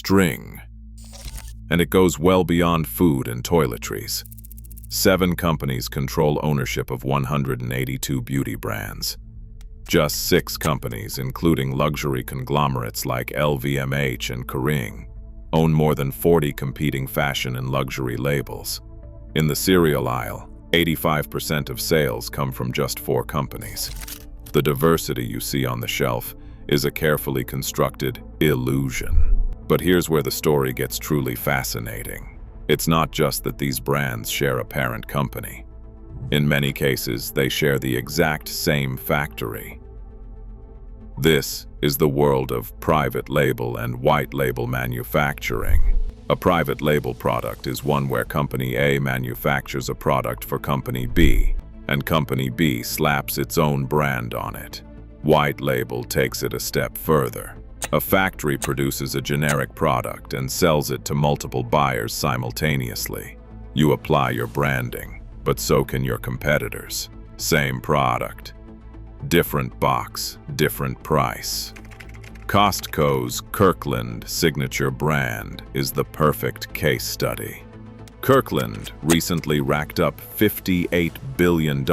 string. And it goes well beyond food and toiletries. 7 companies control ownership of 182 beauty brands. Just 6 companies, including luxury conglomerates like LVMH and Kering, own more than 40 competing fashion and luxury labels. In the cereal aisle, 85% of sales come from just 4 companies. The diversity you see on the shelf is a carefully constructed illusion. But here's where the story gets truly fascinating. It's not just that these brands share a parent company. In many cases, they share the exact same factory. This is the world of private label and white label manufacturing. A private label product is one where Company A manufactures a product for Company B, and Company B slaps its own brand on it. White label takes it a step further. A factory produces a generic product and sells it to multiple buyers simultaneously. You apply your branding, but so can your competitors. Same product, different box, different price. Costco's Kirkland signature brand is the perfect case study. Kirkland recently racked up $58 billion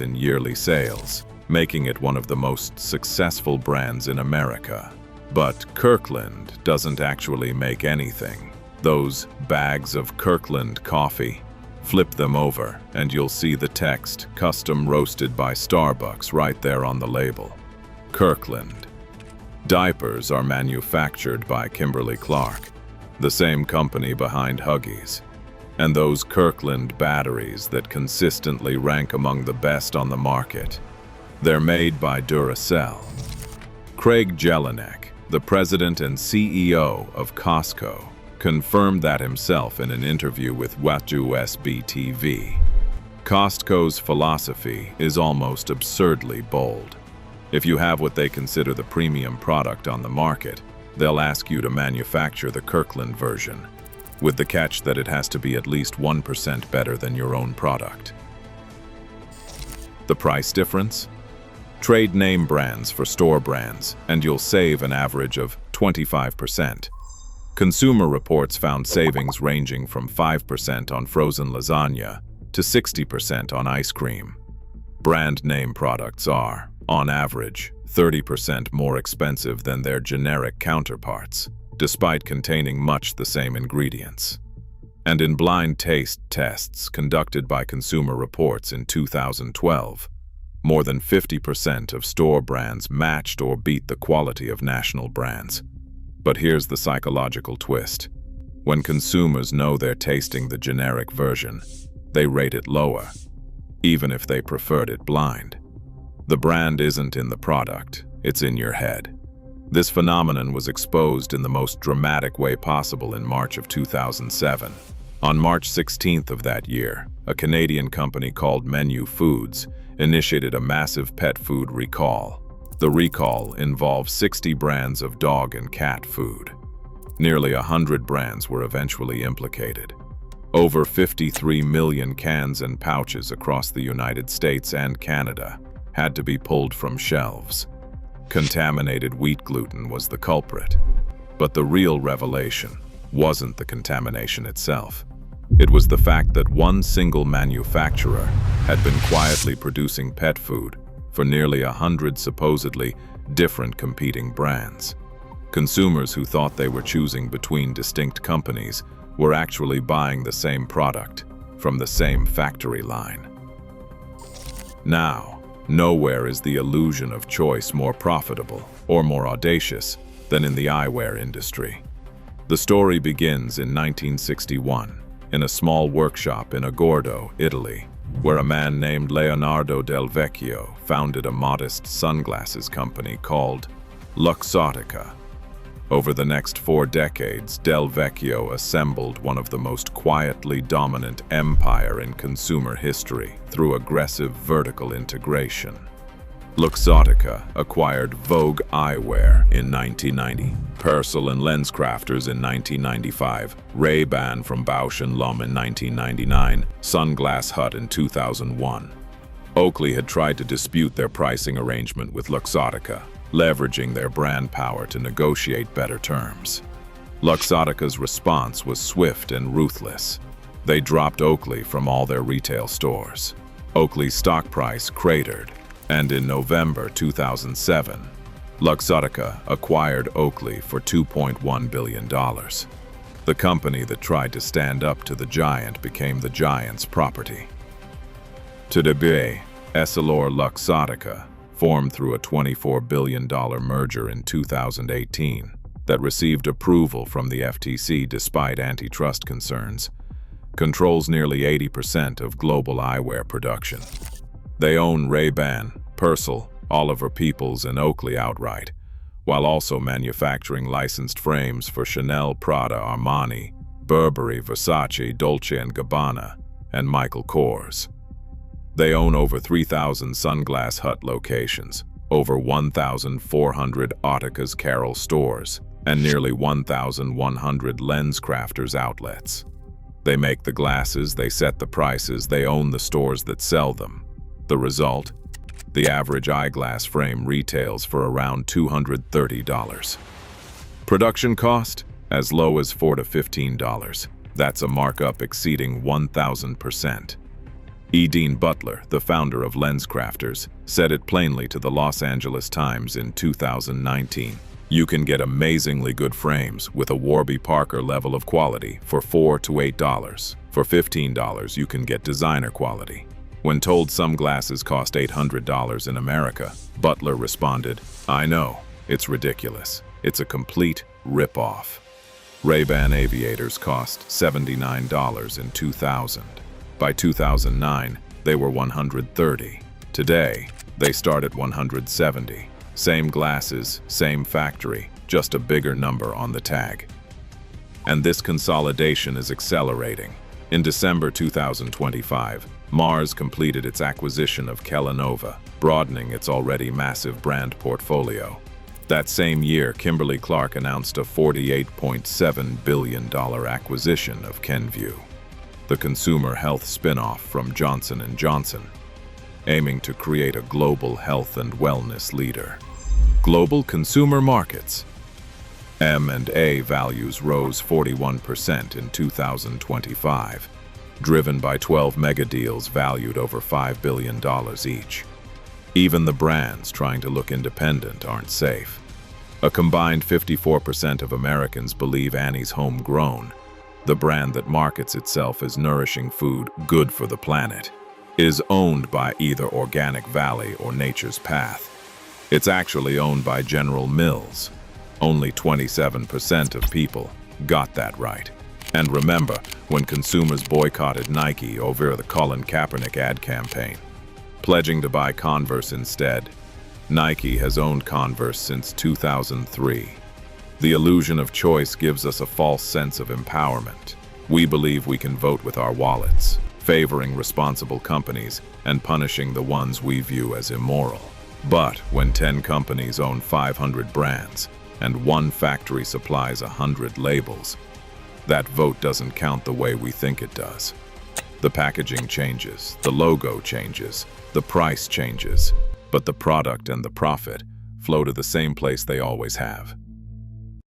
in yearly sales, making it one of the most successful brands in America. But Kirkland doesn't actually make anything. Those bags of Kirkland coffee, flip them over and you'll see the text, "Custom roasted by Starbucks," right there on the label. Kirkland. Diapers are manufactured by Kimberly-Clark, the same company behind Huggies. And those Kirkland batteries that consistently rank among the best on the market, they're made by Duracell. Craig Jelinek, the president and CEO of Costco, confirmed that himself in an interview with WATU-SB TV. Costco's philosophy is almost absurdly bold. If you have what they consider the premium product on the market, they'll ask you to manufacture the Kirkland version, with the catch that it has to be at least 1% better than your own product. The price difference? Trade name brands for store brands, and you'll save an average of 25%. Consumer Reports found savings ranging from 5% on frozen lasagna to 60% on ice cream. Brand name products are, on average, 30% more expensive than their generic counterparts, despite containing much the same ingredients. And in blind taste tests conducted by Consumer Reports in 2012, more than 50% of store brands matched or beat the quality of national brands. But here's the psychological twist. When consumers know they're tasting the generic version, they rate it lower, even if they preferred it blind. The brand isn't in the product, it's in your head. This phenomenon was exposed in the most dramatic way possible in March of 2007. On March 16th of that year, a Canadian company called Menu Foods initiated a massive pet food recall. The recall involved 60 brands of dog and cat food. Nearly 100 brands were eventually implicated. Over 53 million cans and pouches across the United States and Canada had to be pulled from shelves. Contaminated wheat gluten was the culprit. But the real revelation wasn't the contamination itself. It was the fact that one single manufacturer had been quietly producing pet food for nearly 100 supposedly different competing brands. Consumers who thought they were choosing between distinct companies were actually buying the same product from the same factory line. Now, nowhere is the illusion of choice more profitable or more audacious than in the eyewear industry. The story begins in 1961 in a small workshop in Agordo, Italy, where a man named Leonardo Del Vecchio founded a modest sunglasses company called Luxottica. Over the next 4 decades, Del Vecchio assembled one of the most quietly dominant empire in consumer history through aggressive vertical integration. Luxottica acquired Vogue Eyewear in 1990, Persol and LensCrafters in 1995, Ray-Ban from Bausch & Lomb in 1999, Sunglass Hut in 2001. Oakley had tried to dispute their pricing arrangement with Luxottica, leveraging their brand power to negotiate better terms. Luxottica's response was swift and ruthless. They dropped Oakley from all their retail stores. Oakley's stock price cratered, and in November 2007, Luxottica acquired Oakley for $2.1 billion. The company that tried to stand up to the giant became the giant's property. Today, EssilorLuxottica formed through a $24 billion merger in 2018 that received approval from the FTC despite antitrust concerns, controls nearly 80% of global eyewear production. They own Ray-Ban, Persil, Oliver Peoples, and Oakley outright, while also manufacturing licensed frames for Chanel, Prada, Armani, Burberry, Versace, Dolce & Gabbana, and Michael Kors. They own over 3,000 Sunglass Hut locations, over 1,400 Autica's Carol stores, and nearly 1,100 LensCrafters outlets. They make the glasses, they set the prices, they own the stores that sell them. The result? The average eyeglass frame retails for around $230. Production cost? As low as $4 to $15. That's a markup exceeding 1,000%. E. Dean Butler, the founder of LensCrafters, said it plainly to the Los Angeles Times in 2019. You can get amazingly good frames with a Warby Parker level of quality for $4 to $8. For $15, you can get designer quality. When told some glasses cost $800 in America, Butler responded, "I know, it's ridiculous. It's a complete rip-off." Ray-Ban aviators cost $79 in 2000. By 2009, they were $130. Today, they start at $170. Same glasses, same factory, just a bigger number on the tag. And this consolidation is accelerating. In December 2025, Mars completed its acquisition of Kellanova, broadening its already massive brand portfolio. That same year, Kimberly-Clark announced a $48.7 billion acquisition of Kenvue, the consumer health spin-off from Johnson & Johnson, aiming to create a global health and wellness leader. Global consumer markets. M&A values rose 41% in 2025, driven by 12 mega deals valued over $5 billion each. Even the brands trying to look independent aren't safe. A combined 54% of Americans believe Annie's Homegrown, the brand that markets itself as nourishing food good for the planet, is owned by either Organic Valley or Nature's Path. It's actually owned by General Mills. Only 27% of people got that right. And remember, when consumers boycotted Nike over the Colin Kaepernick ad campaign, pledging to buy Converse instead, Nike has owned Converse since 2003. The illusion of choice gives us a false sense of empowerment. We believe we can vote with our wallets, favoring responsible companies and punishing the ones we view as immoral. But when 10 companies own 500 brands and one factory supplies 100 labels, that vote doesn't count the way we think it does. The packaging changes, the logo changes, the price changes, but the product and the profit flow to the same place they always have.